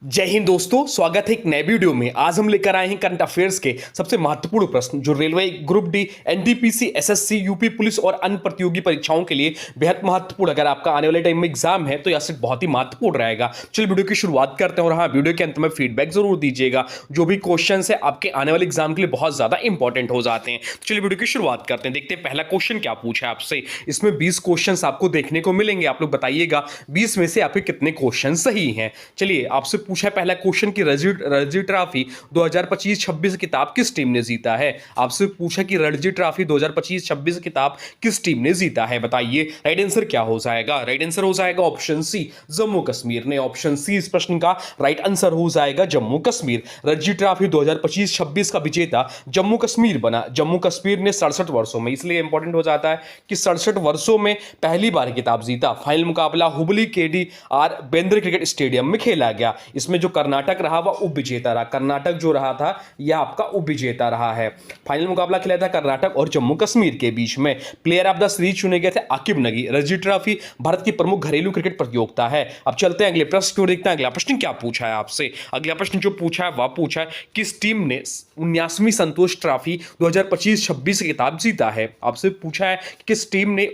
जय हिंद दोस्तों, स्वागत है एक नए वीडियो में। आज हम लेकर आए हैं करंट अफेयर्स के सबसे महत्वपूर्ण प्रश्न जो railway group D, NTPC, SSC, UP police और अन्य प्रतियोगी परीक्षाओं के लिए बेहद महत्वपूर्ण। अगर आपका आने वाले टाइम में एग्जाम है तो यह सेट बहुत ही महत्वपूर्ण रहेगा। चलिए वीडियो की शुरुआत करते हैं और हाँ, वीडियो के अंत में फीडबैक जरूर दीजिएगा। जो भी क्वेश्चन है आपके आने वाले एग्जाम के लिए बहुत ज्यादा इंपॉर्टेंट हो जाते हैं। तो चलिए वीडियो की शुरुआत करते हैं, देखते हैं पहला क्वेश्चन क्या पूछा है आपसे। इसमें 20 क्वेश्चन आपको देखने को मिलेंगे। आप लोग बताइएगा 20 में से आपके कितने क्वेश्चन सही हैं। चलिए आपसे पूछा है पहला क्वेश्चन कि रणजी ट्रॉफी 2025-26 किताब किस टीम ने जीता है। आपसे पूछा कि रणजी ट्रॉफी 2025-26 किताब किस टीम ने जीता है, बताइए राइट आंसर क्या हो जाएगा। राइट आंसर हो जाएगा ऑप्शन सी, जम्मू कश्मीर ने। ऑप्शन सी इस प्रश्न का राइट आंसर हो जाएगा जम्मू कश्मीर। रणजी ट्रॉफी 2025-26 का विजेता जम्मू कश्मीर बना। जम्मू कश्मीर ने 67 वर्षों में, इसलिए इंपॉर्टेंट हो जाता है कि 67 वर्षों में पहली बार किताब जीता। फाइनल मुकाबला Hubli KDR Bendre cricket stadium में खेला गया। इसमें जो कर्नाटक रहा वह उप विजेता रहा। कर्नाटक जो रहा था यह आपका उप विजेता रहा है। फाइनल मुकाबला खेला था कर्नाटक और जम्मू कश्मीर के बीच में। प्लेयर ऑफ द सीरीज चुने गए थे आकिब नगी। रणजी ट्रॉफी भारत की प्रमुख घरेलू क्रिकेट प्रतियोगिता है। अब चलते हैं अगले प्रश्न को देखते हैं। अगला प्रश्न क्या पूछा है आपसे। अगला प्रश्न जो पूछा है वह पूछा है किस टीम ने 19वीं संतोष ट्रॉफी 2025-26 किताब जीता है। आपसे पूछा है किस टीम ने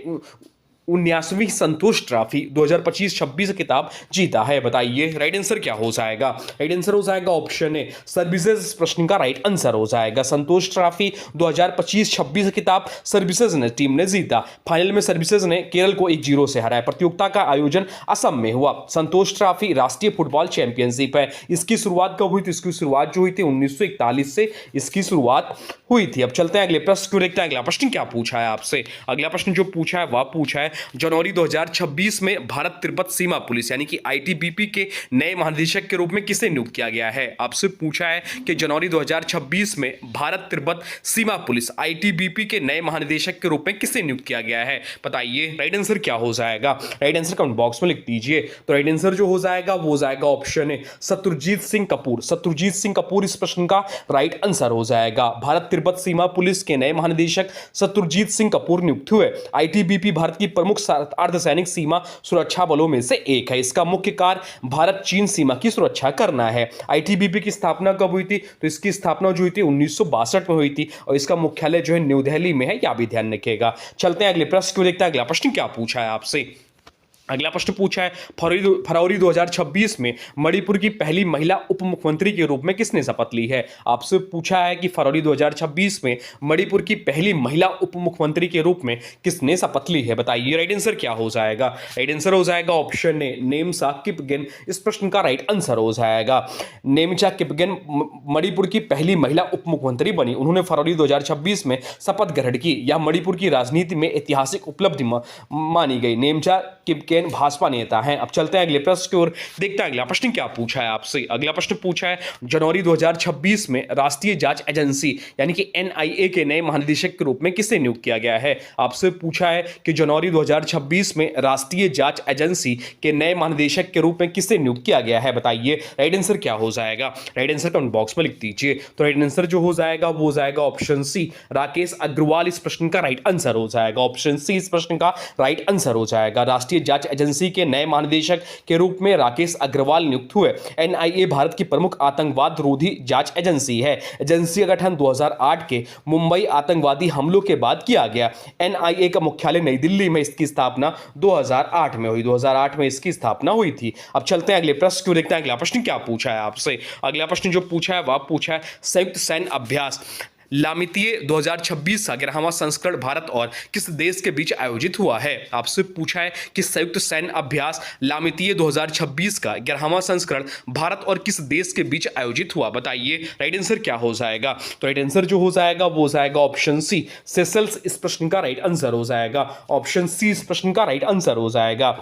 19वीं संतोष ट्रॉफी 2025-26 किताब जीता है, बताइए राइट आंसर क्या हो जाएगा। राइट आंसर हो जाएगा ऑप्शन ए, सर्विसेज प्रश्न का राइट आंसर हो जाएगा। संतोष ट्रॉफी 2025-26 किताब सर्विसेज ने टीम ने जीता। फाइनल में सर्विसेज ने केरल को 1-0 से हराया। प्रतियोगिता का आयोजन असम में हुआ। संतोष ट्रॉफी राष्ट्रीय फुटबॉल चैंपियनशिप है। इसकी शुरुआत कब हुई थी? इसकी शुरुआत जो हुई थी 1941 से इसकी शुरुआत हुई थी। अब चलते हैं अगले प्रश्न को देखते हैं। अगला प्रश्न क्या पूछा है आपसे। अगला प्रश्न जो पूछा है वह पूछा है जनवरी 2026 में भारत तिब्बत सीमा पुलिस यानी कि आईटीबीपी के नए महानिदेशक के रूप में किसे नियुक्त किया गया है। आपसे पूछा है कि जनवरी 2026 में भारत तिब्बत सीमा पुलिस आईटीबीपी के नए महानिदेशक के रूप में किसे नियुक्त किया गया है, बताइए राइट आंसर क्या हो जाएगा। राइट आंसर कमेंट बॉक्स में लिख दीजिए। तो राइट आंसर जो हो जाएगा वो हो जाएगा ऑप्शन ए, शत्रुजीत सिंह कपूर। शत्रुजीत सिंह कपूर इस प्रश्न का राइट आंसर हो जाएगा। भारत तिब्बत सीमा पुलिस के नए महानिदेशक शत्रुजीत सिंह कपूर नियुक्त हुए। आईटीबीपी भारत की प्रमुख अर्धसैनिक सीमा सुरक्षा बलों में से एक है। इसका मुख्य कार्य भारत चीन सीमा की सुरक्षा करना है। आईटीबीपी की स्थापना कब हुई थी? तो इसकी स्थापना जो हुई थी 1962 में हुई थी और इसका मुख्यालय जो है न्यू दिल्ली में है, यह भी ध्यान रखिएगा। चलते हैं अगले प्रश्न को देखते हैं। अगला प्रश्न क्या पूछा है आपसे। अगला प्रश्न पूछा है फरवरी 2026 में मणिपुर की पहली महिला उप मुख्यमंत्री के रूप में किसने शपथ ली है। आपसे पूछा है कि फरवरी 2026 में मणिपुर की पहली महिला उप मुख्यमंत्री के रूप में किसने शपथ ली है, बताइए राइट आंसर क्या हो जाएगा। राइट आंसर हो जाएगा ऑप्शन ए, नेमसा किपगेन। इस प्रश्न का राइट आंसर हो जाएगा नेमचा किपगेन मणिपुर की पहली महिला उप मुख्यमंत्री बनी। उन्होंने फरवरी 2026 में शपथ ग्रहण की। यह मणिपुर की राजनीति में ऐतिहासिक उपलब्धि मानी गई। नेमचा किपगेन भाजपा नेता हैं। अब चलते हैं अगले प्रश्न की ओर, देखते हैं अगला प्रश्न क्या पूछा है आपसे। अगला प्रश्न पूछा है जनवरी 2026 में राष्ट्रीय जांच एजेंसी यानी कि एनआईए के नए महानिदेशक के रूप में किसे नियुक्त किया गया है। आपसे पूछा है कि जनवरी 2026 में राष्ट्रीय जांच एजेंसी के नए महानिदेशक के रूप में किसे नियुक्त किया गया है, बताइए राइट आंसर क्या हो जाएगा। राइट आंसर कमेंट बॉक्स में लिख दीजिए। तो राइट आंसर जो हो जाएगा वो हो जाएगा ऑप्शन सी, राकेश अग्रवाल इस प्रश्न का राइट आंसर हो जाएगा। ऑप्शन सी इस प्रश्न का राइट आंसर हो जाएगा। राष्ट्रीय जांच एजेंसी के नए महानिदेशक के रूप में राकेश अग्रवाल नियुक्त हुए। एनआईए भारत की प्रमुख आतंकवाद रोधी जांच एजेंसी है। एजेंसी का गठन 2008 के मुंबई आतंकवादी हमलों के बाद किया गया। एनआईए का मुख्यालय नई दिल्ली में, इसकी स्थापना 2008 में हुई। 2008 में इसकी स्थापना हुई थी। अब चलते हैं अगले प्रश्न को देखते हैं। अगला प्रश्न क्या पूछा है आपसे। अगला प्रश्न जो पूछा है वह पूछा है संयुक्त सैन्य अभ्यास लामितीय 2026 का 11वां संस्करण भारत और किस देश के बीच आयोजित हुआ है। आपसे पूछा है कि संयुक्त सैन्य अभ्यास लामितीय 2026 का 11वां संस्करण भारत और किस देश के बीच आयोजित हुआ, बताइए राइट आंसर क्या हो जाएगा। तो राइट आंसर जो हो जाएगा वो हो जाएगा ऑप्शन सी, सेशल्स इस प्रश्न का राइट आंसर हो जाएगा। ऑप्शन सी इस प्रश्न का राइट आंसर हो जाएगा।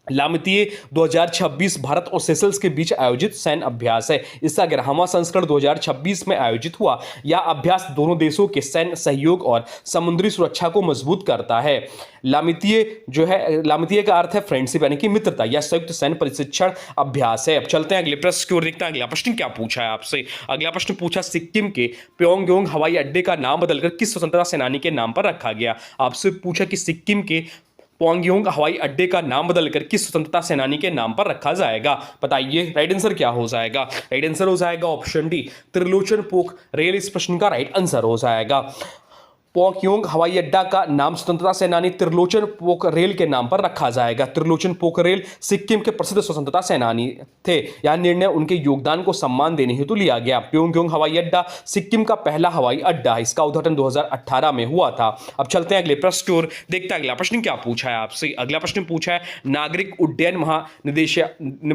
लामितीय 2026 भारत और सेशल्स के बीच आयोजित सैन्य अभ्यास है। इसका 11वां संस्करण 2026 में आयोजित हुआ। यह अभ्यास दोनों देशों के सैन्य सहयोग और समुद्री सुरक्षा को मजबूत करता है। लामितीय जो है, लामितीय का अर्थ है फ्रेंडशिप यानी कि मित्रता। यह संयुक्त सैन्य प्रशिक्षण अभ्यास है। अब चलते हैं अगले प्रश्न की ओर, देखते हैं अगला प्रश्न क्या पूछा है आपसे। अगला प्रश्न पूछा सिक्किम के प्योंगयांग हवाई अड्डे का नाम बदलकर किस स्वतंत्रता सेनानी के नाम पर रखा गया। आपसे पूछा कि सिक्किम के पोंगयोंग हवाई अड्डे का नाम बदलकर किस स्वतंत्रता सेनानी के नाम पर रखा जाएगा? बताइए राइट आंसर क्या हो जाएगा? राइट आंसर हो जाएगा ऑप्शन डी, त्रिलोचन पोखरेल इस प्रश्न का राइट आंसर हो जाएगा। पोंगयोंग हवाई अड्डा का नाम स्वतंत्रता सेनानी त्रिलोचन पोखरेल के नाम पर रखा जाएगा। त्रिलोचन पोखरेल सिक्किम के प्रसिद्ध स्वतंत्रता सेनानी थे। यह निर्णय उनके योगदान को सम्मान देने हेतु लिया गया। पोंगयोंग हवाई अड्डा सिक्किम का पहला हवाई अड्डा है। इसका उद्घाटन 2018 में हुआ था। अब चलते हैं अगले प्रश्न की ओर, देखते हैं अगला प्रश्न क्या पूछा है आपसे। अगला प्रश्न पूछा है नागरिक उड्डयन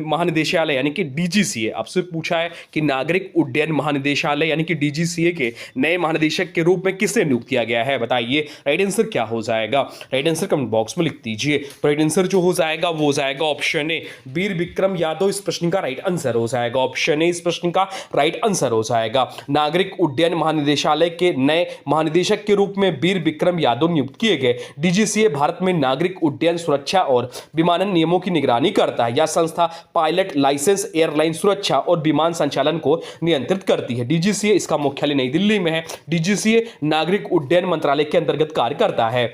महानिदेशालय यानी कि डीजीसीए आपसे पूछा है कि नागरिक उड्डयन महानिदेशालय यानी कि डीजीसीए के नए महानिदेशक के रूप में किसे नियुक्त किया गया है? बताइए राइट आंसर क्या हो जाएगा? राइट आंसर कमेंट बॉक्स में लिख दीजिए। तो राइट आंसर जो हो जाएगा वो हो जाएगा ऑप्शन ए, वीर विक्रम यादव इस प्रश्न का राइट आंसर हो जाएगा। ऑप्शन ए इस प्रश्न का राइट आंसर हो जाएगा। नागरिक उड्डयन महानिदेशालय के नए महानिदेशक के रूप में वीर विक्रम यादव नियुक्त किए गए। डीजीसीए भारत में नागरिक उड्डयन सुरक्षा और विमानन नियमों की निगरानी करता है। यह संस्था पायलट लाइसेंस, एयरलाइन सुरक्षा और विमान संचालन को नियंत्रित करती है। डीजीसीए इसका मुख्यालय नई दिल्ली में है। डीजीसीए नागरिक उड्डयन मंत्रालय के अंतर्गत कार्य करता है।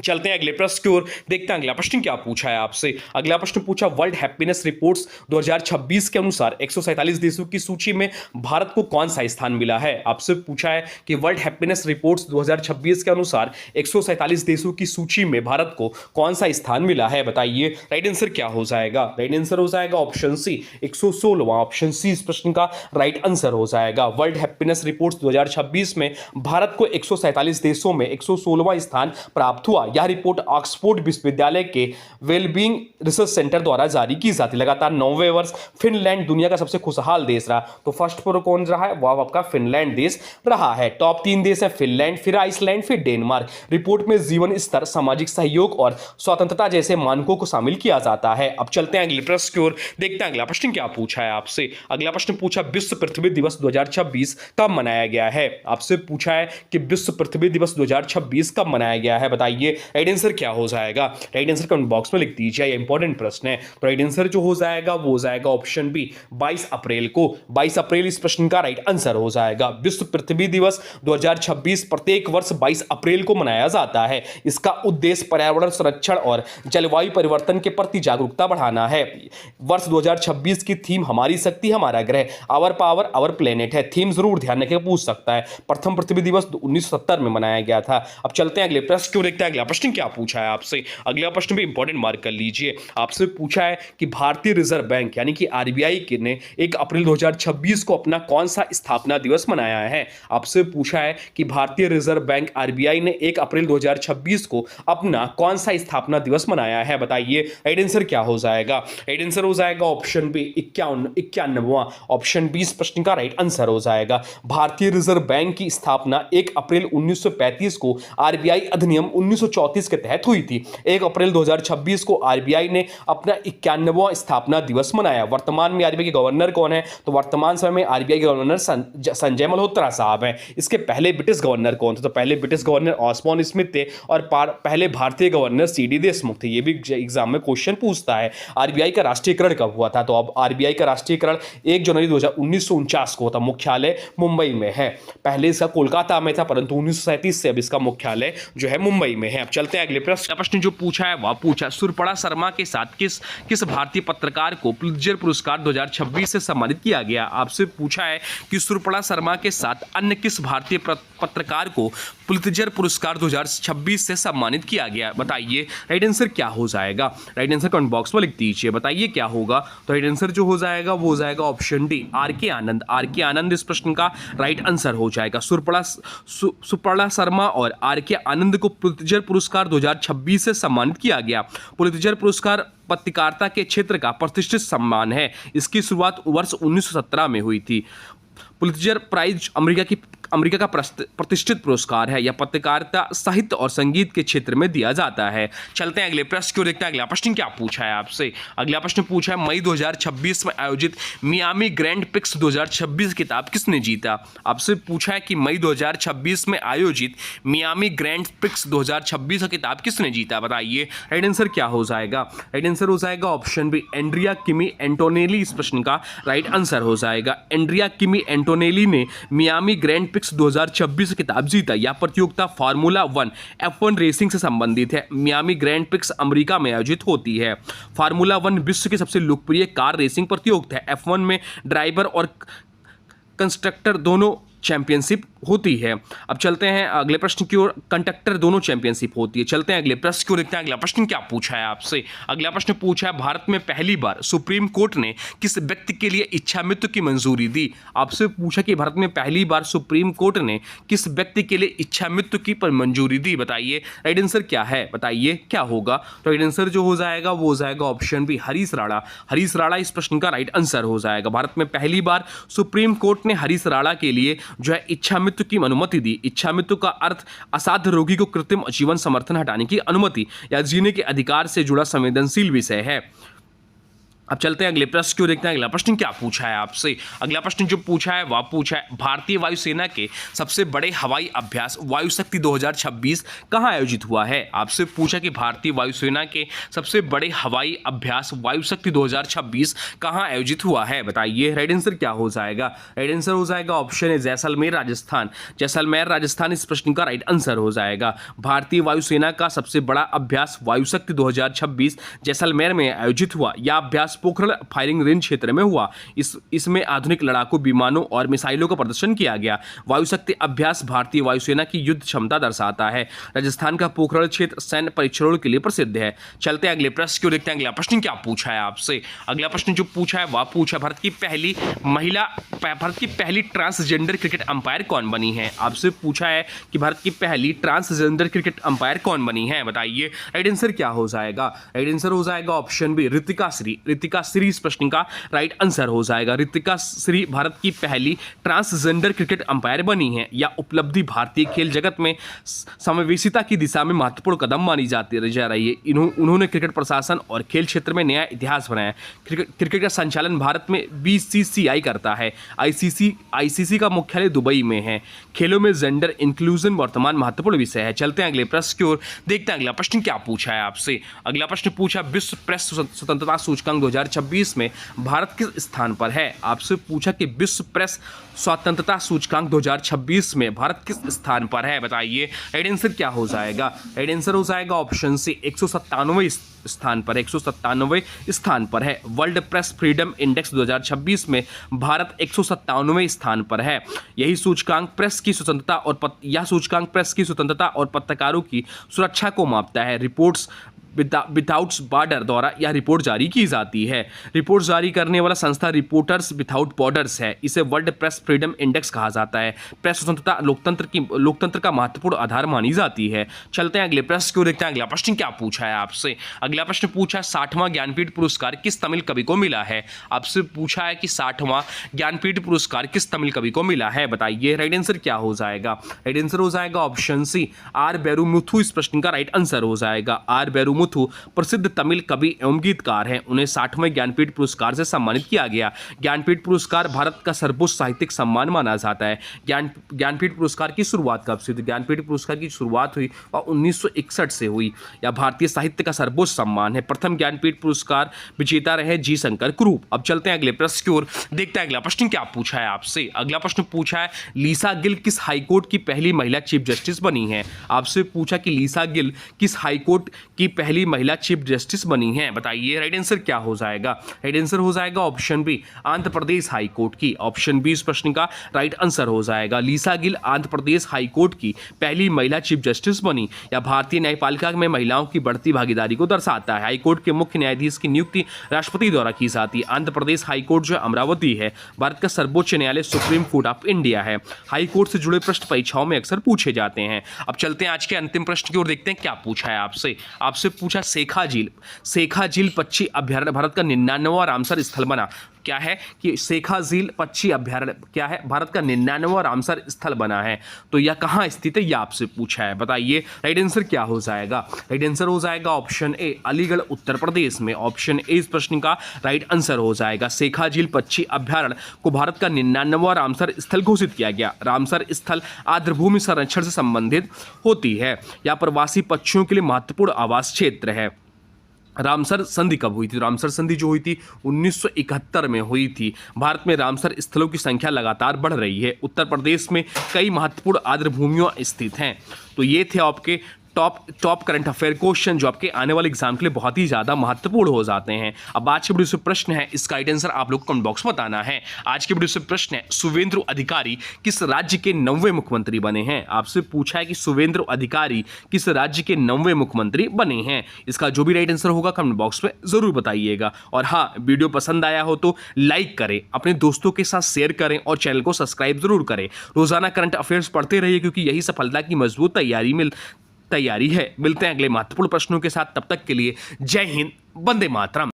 चलते हैं अगले प्रश्न की ओर, देखते हैं अगला प्रश्न क्या पूछा है आपसे। अगला प्रश्न पूछा वर्ल्ड हैप्पीनेस रिपोर्ट्स 2026 के अनुसार 147 देशों की सूची में भारत को कौन सा स्थान मिला है? आपसे पूछा है कि वर्ल्ड हैप्पीनेस रिपोर्ट्स 2026 के अनुसार 147 देशों की सूची में भारत को कौन सा स्थान मिला है? बताइए राइट आंसर क्या हो जाएगा? राइट आंसर हो जाएगा ऑप्शन सी, 116वां। ऑप्शन सी इस प्रश्न का राइट आंसर हो जाएगा। वर्ल्ड हैप्पीनेस रिपोर्ट्स 2026 में भारत को 147 देशों में 116वां स्थान प्राप्त हुआ। यह रिपोर्ट ऑक्सफोर्ड विश्वविद्यालय के वेलबींग रिसर्च सेंटर द्वारा जारी की जाती है। लगातार 9वें वर्ष फिनलैंड दुनिया का सबसे खुशहाल देश रहा। तो फर्स्ट पर कौन रहा है? वह आपका फिनलैंड देश रहा है। टॉप 3 देश है फिनलैंड, फिर आइसलैंड, फिर डेनमार्क। रिपोर्ट में जीवन स्तर, सामाजिक सहयोग और स्वतंत्रता जैसे मानकों को शामिल किया जाता है। अब चलते हैं अगले प्रश्न की ओर, देखते हैं अगला प्रश्न क्या पूछा है आपसे। अगला प्रश्न पूछा विश्व पृथ्वी दिवस 2026 कब मनाया गया है? आपसे पूछा है कि विश्व पृथ्वी दिवस 2026 कब मनाया गया है? बताइए राइट आंसर क्या हो जाएगा? राइट आंसर कमेंट बॉक्स में लिख दीजिए, ये इंपॉर्टेंट प्रश्न है। तो राइट आंसर जो हो जाएगा वो हो जाएगा ऑप्शन बी, 22 अप्रैल को। 22 अप्रैल इस प्रश्न का राइट आंसर हो जाएगा। विश्व पृथ्वी दिवस 2026 प्रत्येक वर्ष 22 अप्रैल को मनाया जाता है। इसका उद्देश्य पर्यावरण संरक्षण और जलवायु परिवर्तन के प्रति जागरूकता बढ़ाना है। वर्ष 2026 की थीम हमारी शक्ति हमारा ग्रह, आवर पावर आवर प्लेनेट है। थीम जरूर ध्यान रखिए, पूछ सकता है। प्रथम पृथ्वी दिवस 1970 में मनाया गया था। अब चलते हैं अगले प्रश्न को, देखते हैं अगला प्रश्न क्या पूछा है आपसे। अगला प्रश्न भी इंपॉर्टेंट मार्क कर लीजिए। आपसे पूछा है कि भारतीय रिजर्व बैंक यानी कि आरबीआई ने 1 अप्रैल 2026 को अपना कौन सा स्थापना दिवस मनाया है? आपसे पूछा है कि भारतीय रिजर्व बैंक आरबीआई ने 1 अप्रैल 2026 को अपना कौन सा स्थापना दिवस मनाया है? बताइए राइट आंसर क्या हो जाएगा? राइट आंसर हो जाएगा ऑप्शन बी, 91वां। ऑप्शन बी इस प्रश्न का राइट आंसर हो जाएगा। भारतीय रिजर्व बैंक की स्थापना 1 अप्रैल 1935 को आरबीआई अधिनियम 1934 के तहत हुई थी। 1 अप्रैल 2026 को आरबीआई ने अपना 91वां स्थापना दिवस मनाया। वर्तमान में आरबीआई के गवर्नर कौन है? तो वर्तमान समय में आरबीआई के गवर्नर संजय मल्होत्रा साहब हैं। इसके पहले ब्रिटिश गवर्नर कौन थे? तो पहले ब्रिटिश गवर्नर ऑसबॉर्न स्मिथ थे और पहले भारतीय गवर्नर सीडी देशमुख थे। ये भी एग्जाम में क्वेश्चन पूछता है। आरबीआई का राष्ट्रीयकरण कब हुआ था? तो अब आरबीआई का राष्ट्रीयकरण 1 जनवरी 1949 को था। मुख्यालय मुंबई में है। पहले इसका कोलकाता में था, परंतु 1937 से अब इसका मुख्यालय जो है मुंबई में है। अब चलते हैं अगले प्रश्न जो पूछा है वह पूछा सुरपड़ा शर्मा के साथ किस भारतीय पत्रकार को पुलित्जर पुरस्कार 2026 से सम्मानित किया गया? आपसे पूछा है कि सुरपड़ा शर्मा के साथ अन्य किस भारतीय पत्रकार को पुलित्जर पुरस्कार 2026 से सम्मानित किया गया? बताइए राइट आंसर क्या हो जाएगा? राइट आंसर कमेंट बॉक्स में लिख दीजिए, बताइए क्या होगा? तो राइट आंसर जो हो जाएगा वो हो जाएगा ऑप्शन डी, आर के आनंद। आर के आनंद इस प्रश्न का राइट आंसर हो जाएगा। सुरपड़ा शर्मा और आर के आनंद को पुलित्जर पुरस्कार 2026 से सम्मानित किया गया। पुलित्जर पुरस्कार पत्रकारिता के क्षेत्र का प्रतिष्ठित सम्मान है। इसकी शुरुआत वर्ष 1917 में हुई थी। पुलित्जर प्राइज अमेरिका का प्रतिष्ठित पुरस्कार है। यह पत्रकारिता, साहित्य और संगीत के क्षेत्र में दिया जाता है। चलते हैं अगले प्रश्न को, देखते हैं अगला प्रश्न क्या पूछा है आपसे। अगला प्रश्न पूछा है मई 2026 में आयोजित मियामी ग्रैंड प्रिक्स 2026 किताब किसने जीता? आपसे पूछा है कि मई 2026 में आयोजित मियामी ग्रैंड प्रिक्स 2026 का किताब किसने जीता? बताइए राइट आंसर क्या हो जाएगा? राइट आंसर हो जाएगा option B, Andrea Kimi Antonelli इस प्रश्न का राइट आंसर हो जाएगा। एंड्रिया किमी एंटोनेली ने मियामी ग्रैंड प्रिक्स 2026 खिताब जीता। यह प्रतियोगिता फार्मूला 1 F1 रेसिंग से संबंधित है। मियामी ग्रैंड प्रिक्स अमेरिका में आयोजित होती है। फार्मूला 1 विश्व की सबसे लोकप्रिय कार रेसिंग प्रतियोगिता है। F1 में ड्राइवर और कंस्ट्रक्टर दोनों चैंपियनशिप होती है। अब चलते हैं अगले प्रश्न की ओर। कंडक्टर दोनों चैंपियनशिप होती है। चलते हैं अगले प्रश्न की ओर, देखते हैं अगला प्रश्न क्या पूछा है आपसे। अगला प्रश्न पूछा है, भारत में पहली बार सुप्रीम कोर्ट ने किस व्यक्ति के लिए इच्छा मृत्यु की मंजूरी दी। आपसे पूछा कि भारत में पहली बार सुप्रीम कोर्ट ने किस व्यक्ति के लिए इच्छा मृत्यु की पर मंजूरी दी। बताइए राइट आंसर क्या है, बताइए क्या होगा। तो राइट आंसर जो हो जाएगा वो हो जाएगा ऑप्शन बी, हरीश राणा। हरीश राणा इस प्रश्न का राइट आंसर हो जाएगा। भारत में पहली बार सुप्रीम कोर्ट ने हरीश राणा के लिए जो है इच्छा मृत्यु की अनुमति दी। इच्छा मृत्यु का अर्थ असाध्य रोगी को कृत्रिम जीवन समर्थन हटाने की अनुमति या जीने के अधिकार से जुड़ा संवेदनशील विषय है। अब चलते हैं अगले प्रश्न क्यों, देखते हैं अगला प्रश्न क्या पूछा है आपसे। अगला प्रश्न जो पूछा है वह पूछा है, भारतीय वायुसेना के सबसे बड़े हवाई अभ्यास वायुशक्ति 2026 कहां आयोजित हुआ है। आपसे पूछा कि भारतीय वायुसेना के सबसे बड़े हवाई अभ्यास वायुशक्ति 2026 कहां आयोजित हुआ है। बताइए राइट आंसर क्या हो जाएगा। राइट आंसर हो जाएगा ऑप्शन है जैसलमेर राजस्थान। जैसलमेर राजस्थान इस प्रश्न का राइट आंसर हो जाएगा। भारतीय वायुसेना का सबसे बड़ा अभ्यास वायुशक्ति 2026 जैसलमेर में आयोजित हुआ। यह अभ्यास पोखरण फायरिंग रेंज क्षेत्र में हुआ। इसमें आधुनिक लड़ाकू विमानों और मिसाइलों का प्रदर्शन किया गया। वायुशक्ति अभ्यास भारतीय वायुसेना की युद्ध क्षमता दर्शाता है। राजस्थान का पोखरण क्षेत्र सैन्य परीक्षणों के लिए प्रसिद्ध है। चलते हैं अगले प्रश्न को, देखते हैं अगला प्रश्न क्या पूछा है आपसे। अगला प्रश्न जो पूछा है वह पूछा, भारत की पहली ट्रांसजेंडर क्रिकेट अंपायर कौन बनी है। आपसे पूछा है कि भारत की पहली ट्रांसजेंडर क्रिकेट अंपायर कौन बनी है। बताइए राइट आंसर क्या हो जाएगा। राइट आंसर हो जाएगा ऑप्शन बी, ऋतिका श्री। ऋतिका श्री इस प्रश्न का राइट आंसर हो जाएगा। ऋतिका श्री भारत की पहली ट्रांसजेंडर क्रिकेट अंपायर बनी है। यह उपलब्धि भारतीय खेल जगत में समावेशिता की दिशा में महत्वपूर्ण कदम मानी जा रही है। उन्होंने क्रिकेट प्रशासन और खेल क्षेत्र में नया इतिहास बनाया। क्रिकेट का संचालन भारत में BCCI करता है। ICC का मुख्यालय दुबई में है। खेलों में जेंडर इंक्लूजन वर्तमान महत्वपूर्ण विषय है। चलते हैं अगले प्रश्न की ओर, देखते हैं अगला प्रश्न क्या पूछा है आपसे। अगला प्रश्न पूछा, विश्व प्रेस स्वतंत्रता सूचकांक 2026 में भारत किस स्थान पर है। आपसे पूछा कि विश्व प्रेस स्वतंत्रता सूचकांक 2026 में भारत किस स्थान पर है। बताइए राइट आंसर क्या हो जाएगा। राइट आंसर हो जाएगा ऑप्शन सी, 197वें स्थान पर है। 197वें स्थान पर है। वर्ल्ड प्रेस फ्रीडम इंडेक्स 2026 में भारत 197वें स्थान पर है। यही सूचकांक प्रेस की स्वतंत्रता और पत्रकारों की सुरक्षा को मापता है। रिपोर्ट्स विदाउट बॉर्डर द्वारा यह रिपोर्ट जारी की जाती है। रिपोर्ट जारी करने वाला संस्था रिपोर्टर्स विदाउट बॉर्डर्स है। इसे वर्ल्ड प्रेस फ्रीडम इंडेक्स कहा जाता है। प्रेस स्वतंत्रता लोकतंत्र का महत्वपूर्ण आधार मानी जाती है। चलते हैं अगले प्रश्न को, देखते हैं अगला प्रश्न क्या पूछा है आपसे। अगला प्रश्न पूछा, 60वां ज्ञानपीठ पुरस्कार किस तमिल कवि को मिला है। आपसे पूछा है कि 60वां ज्ञानपीठ पुरस्कार किस तमिल कवि को मिला है। बताइए राइट आंसर क्या हो जाएगा। राइट आंसर हो जाएगा ऑप्शन सी, आर वेरुमुथु इस प्रश्न का राइट आंसर हो जाएगा। आर वेरुमुथु प्रसिद्ध तमिल कवि एवं गीतकार हैं। उन्हें 60वें ज्ञानपीठ पुरस्कार से सम्मानित किया गया। ज्ञानपीठ पुरस्कार भारत का सर्वोच्च साहित्यिक सम्मान माना जाता है। ज्ञानपीठ पुरस्कार की शुरुआत कब से हुई। ज्ञानपीठ पुरस्कार की शुरुआत हुई और 1961 से हुई। यह भारतीय साहित्य का सर्वोच्च सम्मान है। प्रथम ज्ञानपीठ पुरस्कार विजेता रहे जी शंकर कुरूप। अब चलते हैं अगले प्रश्न की ओर, देखते हैं अगला प्रश्न क्या पूछा है आपसे। अगला प्रश्न पूछा है, लीसा गिल किस हाईकोर्ट की पहली महिला चीफ जस्टिस बनी है। आपसे पूछा कि लीसा गिल किस हाईकोर्ट की पहली महिला चीफ जस्टिस बनी है। बताइए राइट आंसर क्या हो जाएगा। राइट आंसर हो जाएगा option B, Andhra Pradesh high court की। ऑप्शन बी इस प्रश्न का राइट आंसर हो जाएगा। लीसा गिल आंध्र प्रदेश हाईकोर्ट की पहली महिला चीफ जस्टिस बनी। यह भारतीय न्यायपालिका में महिलाओं की बढ़ती भागीदारी को दर्शाता है। हाईकोर्ट के मुख्य न्यायाधीश की नियुक्ति राष्ट्रपति द्वारा की जाती है। आंध्र प्रदेश हाईकोर्ट जो अमरावती है, भारत का सर्वोच्च न्यायालय सुप्रीम कोर्ट ऑफ इंडिया है। हाईकोर्ट से जुड़े प्रश्न परीक्षाओं में अक्सर पूछे जाते हैं। अब चलते हैं आज के अंतिम प्रश्न की ओर, देखते हैं क्या पूछा है आपसे। आपसे पूछा, शेखा झील पक्षी अभ्यारण्य भारत का 99वां रामसर स्थल बना। क्या है कि शेखा झील पक्षी अभ्यारण्य क्या है, भारत का 99वां रामसर स्थल बना है। तो यह कहाँ स्थित है, यह आपसे पूछा है। बताइए राइट आंसर क्या हो जाएगा। राइट आंसर हो जाएगा ऑप्शन ए, अलीगढ़ उत्तर प्रदेश में। ऑप्शन ए इस प्रश्न का राइट आंसर हो जाएगा। शेखा झील पक्षी अभ्यारण्य को भारत का 99वां रामसर स्थल घोषित किया गया। रामसर स्थल आर्द्रभूमि संरक्षण से संबंधित होती है। यह प्रवासी पक्षियों के लिए महत्वपूर्ण आवास क्षेत्र है। रामसर संधि कब हुई थी? रामसर संधि जो हुई थी 1971 में हुई थी। भारत में रामसर स्थलों की संख्या लगातार बढ़ रही है। उत्तर प्रदेश में कई महत्वपूर्ण आर्द्र भूमियां स्थित हैं। तो ये थे आपके टॉप करंट अफेयर क्वेश्चन जो आपके आने वाले एग्जाम के लिए बहुत ही ज्यादा महत्वपूर्ण हो जाते हैं। अब आज के वीडियो से प्रश्न है, इसका राइट आंसर आप लोग कमेंट बॉक्स में बताना है। आज के वीडियो से प्रश्न है, शुवेंदु अधिकारी किस राज्य के 9वें मुख्यमंत्री बने हैं? आपसे पूछा है कि शुवेंदु अधिकारी किस राज्य के 9वें मुख्यमंत्री बने हैं। इसका जो भी राइट आंसर होगा कमेंट बॉक्स में जरूर बताइएगा। और हाँ, वीडियो पसंद आया हो तो लाइक करें, अपने दोस्तों के साथ शेयर करें और चैनल को सब्सक्राइब जरूर करें। रोजाना करंट अफेयर्स पढ़ते रहिए क्योंकि यही सफलता की मजबूत तैयारी है। मिलते हैं अगले महत्वपूर्ण प्रश्नों के साथ, तब तक के लिए जय हिंद, वंदे मातरम।